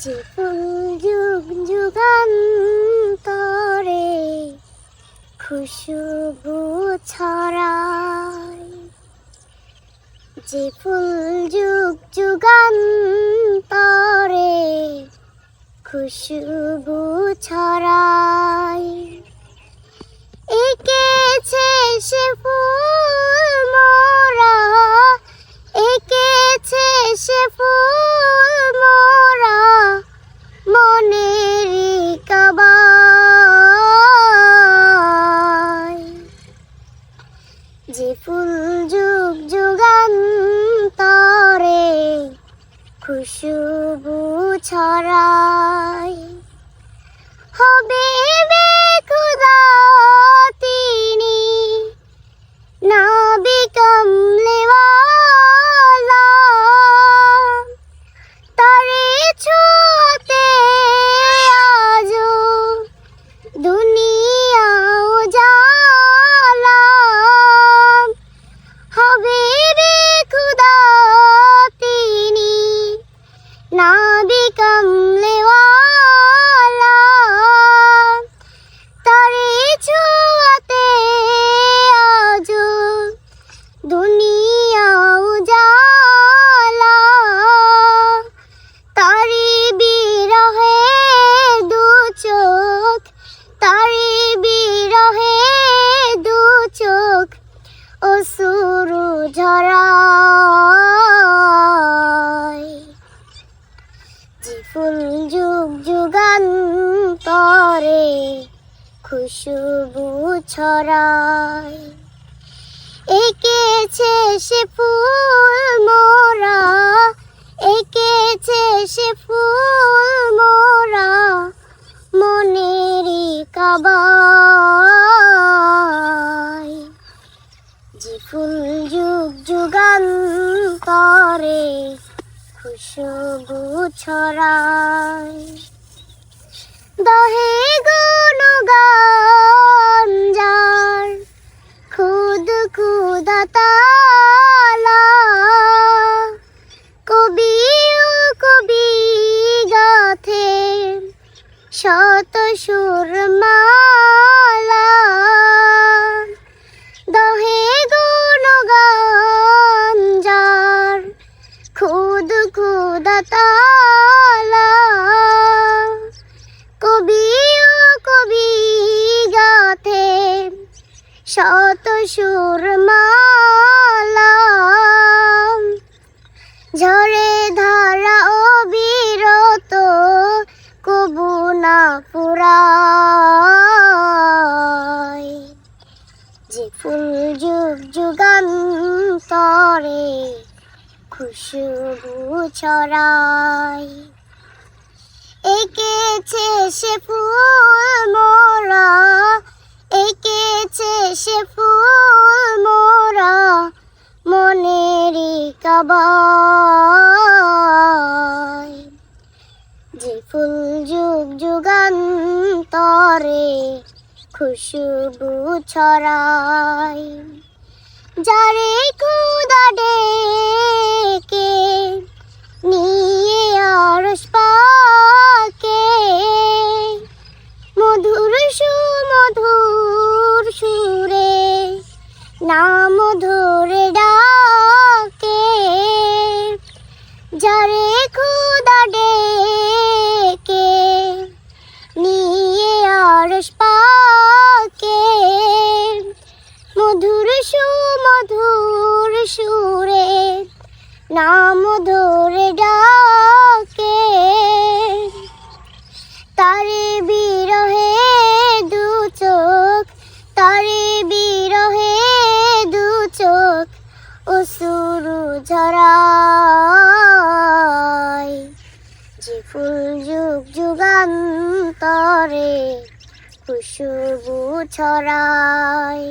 যে ফুল যুগ যুগান্তরে খুশবু ছড়ায়, যে ফুল যুগ যুগান্তরে খুশবু ছড়ায়, এঁকেছে সে ফুল মোরা, এঁকেছে সে ফুল মোরা মনেরই কাবায়। যে ফুল যুগ যুগান্তরে খুশবু ছড়ায়, হবে বেখুদা তিনি নাবি কমলেওয়ালা, তারে ছোঁয়াতে আজো দুনিয়া উজালা। হবে বেখুদা তিনি নাবি কমলেওয়ালা, তারে ছোঁয়াতে আজো দুনিয়া উজালা। তারি বিরহে দু চোখ, তারি বিরহে দু চোখ অশ্রু ঝরায়। যে ফুল যুগ যুগান্তরে খুশবু ছড়ায়, এঁকেছে সে ফুল মোরা, এঁকেছে সে ফুল মোরা মনেরই কাবায়। যে ফুল যুগ যুগান্তরে খুশবু ছড়ায়, দহে গুণগান যার খুদ খুদা তালা, কবি ও কবি গাথে শত সুর মালা। দহে গুণগান যার খুদ খুদা তালা, কবি ও কবি গাথে শত সুর মালা। ঝরে ধারা অবিরত কবু না ফুরায়। যে ফুল যুগ যুগান্তরে খুশবু ছড়ায়, এঁকেছে সে ফুল মোরা, এঁকেছে সে ফুল মোরা মনেরই কাবায়। যে ফুল যুগ যুগান্তরে খুশবু ছড়ায়, যারে খুদা ডেকে নিয়ে আরশ পাকে মধুর সুমধুর সুরে নাম ধরে ডাকে। যারে খুদা ডেকে নিয়ে আরশ পাকে মধুর সুমধুর সুরে নাম ধরে ডাকে। তারে বিরহে দু চোখ, তারে বিরহে দু চোখ অশ্রু ঝরায়। যে ফুল যুগ যুগান্তরে খুশবু ছড়ায়।